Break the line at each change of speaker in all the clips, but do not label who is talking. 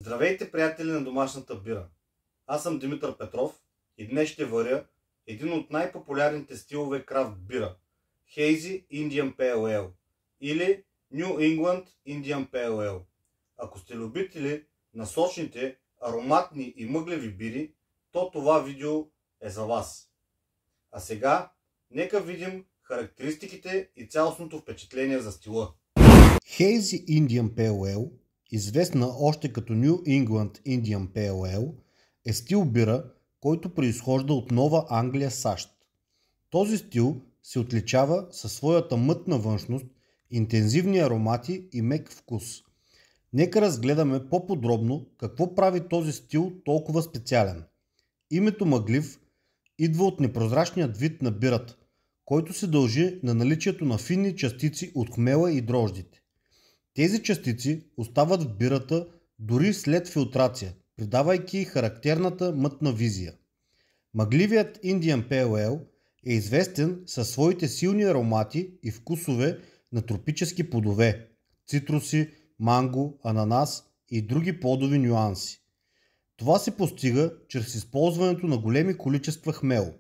Здравейте, приятели на домашната бира! Аз съм Димитър Петров и днес ще варя един от най-популярните стилове крафт бира – Hazy Indian Pale Ale или New England Indian Pale Ale. Ако сте любители на сочните, ароматни и мъглеви бири, то това видео е за вас. А сега, нека видим характеристиките и цялостното впечатление за стила.
Hazy Indian Pale Ale, известна още като New England Indian Pale Ale, е стил бира, който произхожда от Нова Англия, САЩ. Този стил се отличава със своята мътна външност, интензивни аромати и мек вкус. Нека разгледаме по-подробно какво прави този стил толкова специален. Името мъглив идва от непрозрачният вид на бирата, който се дължи на наличието на финни частици от хмела и дрождите. Тези частици остават в бирата дори след филтрация, придавайки характерната мътна визия. Мъгливият Indian Pale Ale е известен със своите силни аромати и вкусове на тропически плодове, цитруси, манго, ананас и други плодови нюанси. Това се постига чрез използването на големи количества хмел.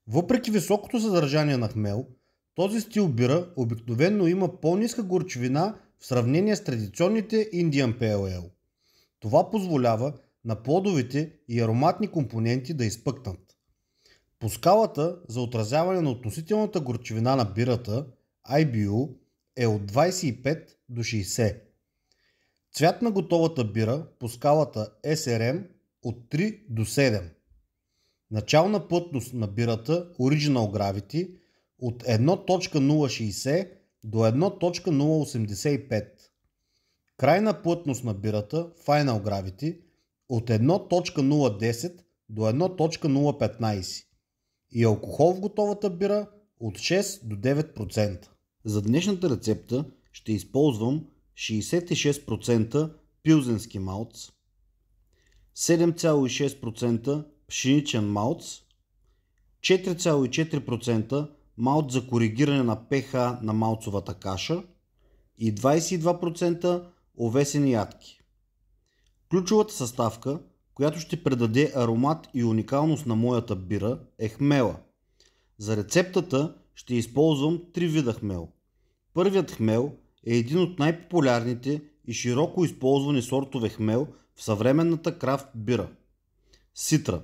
Въпреки високото съдържание на хмел, този стил бира обикновено има по-ниска горчивина в сравнение с традиционните Indian Pale Ale. Това позволява на плодовите и ароматни компоненти да изпъкнат. По скалата за отразяване на относителната горчивина на бирата, IBU е от 25 до 60. Цвят на готовата бира по скалата SRM от 3 до 7. Начална плътност на бирата Original Gravity от 1.060 до 1.085. Крайна плътност на бирата Final Gravity от 1.010 до 1.015. И алкохол в готовата бира от 6 до 9%. За днешната рецепта ще използвам 66% пилзенски малц, 7,6% пшеничен малц, 4,4% малц за коригиране на pH на малцовата каша и 22% овесени ядки. Ключовата съставка, която ще придаде аромат и уникалност на моята бира, е хмела. За рецептата ще използвам 3 вида хмел. Първият хмел е един от най-популярните и широко използвани сортове хмел в съвременната крафт бира – Ситра.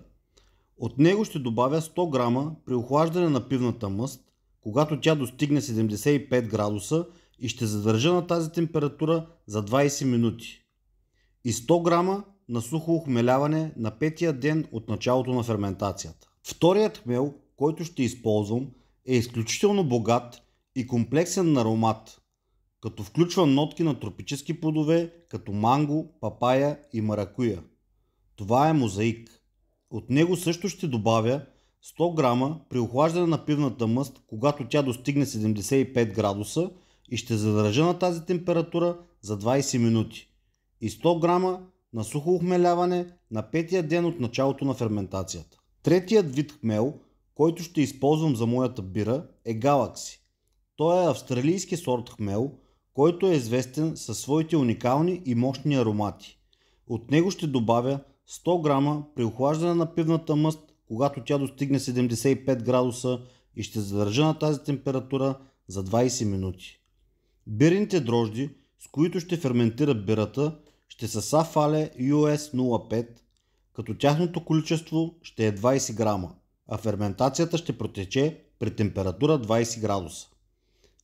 От него ще добавя 100 грама при охлаждане на пивната мъст, когато тя достигне 75 градуса и ще задържа на тази температура за 20 минути. И 100 грама на сухо охмеляване на 5-я ден от началото на ферментацията. Вторият хмел, който ще използвам, е изключително богат и комплексен на аромат, като включва нотки на тропически плодове, като манго, папая и маракуя. Това е мозаик. От него също ще добавя 100 грама при охлаждане на пивната мъст, когато тя достигне 75 градуса и ще задържа на тази температура за 20 минути. И 100 грама на сухо охмеляване на 5-я ден от началото на ферментацията. Третият вид хмел, който ще използвам за моята бира, е Galaxy. Той е австралийски сорт хмел, който е известен със своите уникални и мощни аромати. От него ще добавя 100 грама при охлаждане на пивната мъст, когато тя достигне 75 градуса и ще задържа на тази температура за 20 минути. Бирните дрожди, с които ще ферментира бирата, ще са Сафале US-05, като тяхното количество ще е 20 грама, а ферментацията ще протече при температура 20 градуса.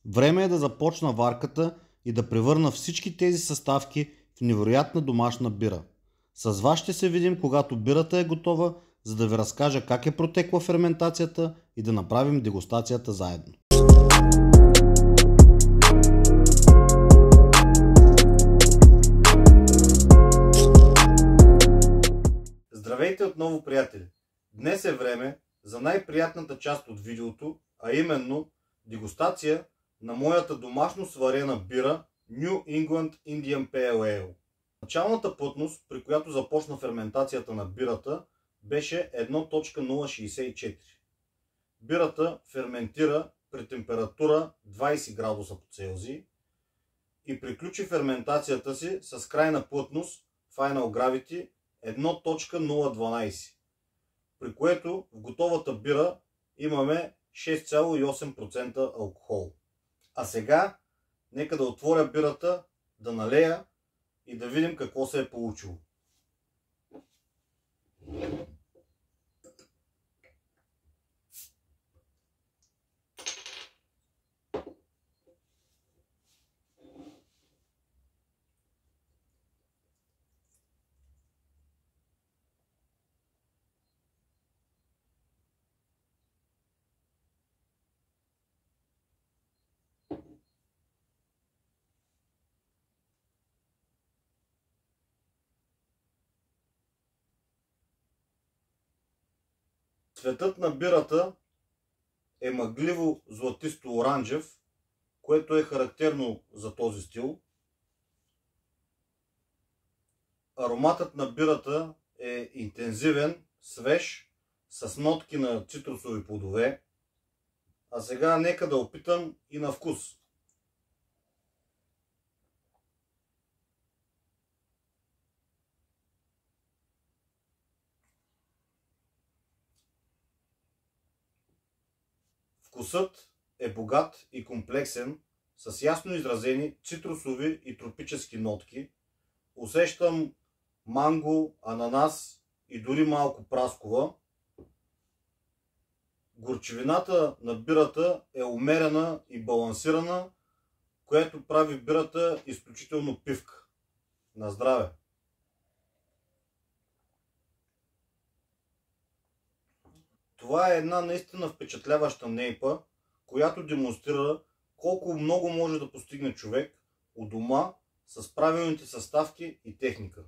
Време е да започна варката и да превърна всички тези съставки в невероятна домашна бира. С вас ще се видим, когато бирата е готова, за да ви разкажа как е протекла ферментацията и да направим дегустацията заедно.
Здравейте отново, приятели! Днес е време за най-приятната част от видеото, а именно дегустация на моята домашно сварена бира New England Indian Pale Ale. Началната плътност, при която започна ферментацията на бирата, беше 1.064. Бирата ферментира при температура 20 градуса по Целзий и приключи ферментацията си с крайна плътност Final Gravity 1.012, при което в готовата бира имаме 6,8% алкохол. А сега нека да отворя бирата, да налея и да видим какво се е получило. Цветът на бирата е мъгливо златисто-оранжев, което е характерно за този стил. Ароматът на бирата е интензивен, свеж, с нотки на цитрусови плодове. А сега нека да опитам и на вкус. Вкусът е богат и комплексен, с ясно изразени цитрусови и тропически нотки. Усещам манго, ананас и дори малко праскова. Горчивината на бирата е умерена и балансирана, което прави бирата изключително пивка. На здраве! Това е една наистина впечатляваща нейпа, която демонстрира колко много може да постигне човек у дома с правилните съставки и техника.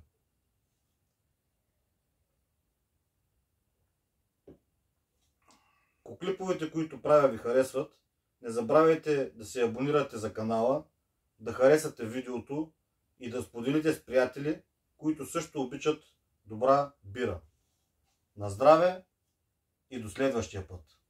Ако клиповете, които правя, ви харесват, не забравяйте да се абонирате за канала, да харесате видеото и да споделите с приятели, които също обичат добра бира. На здраве и до следващия път!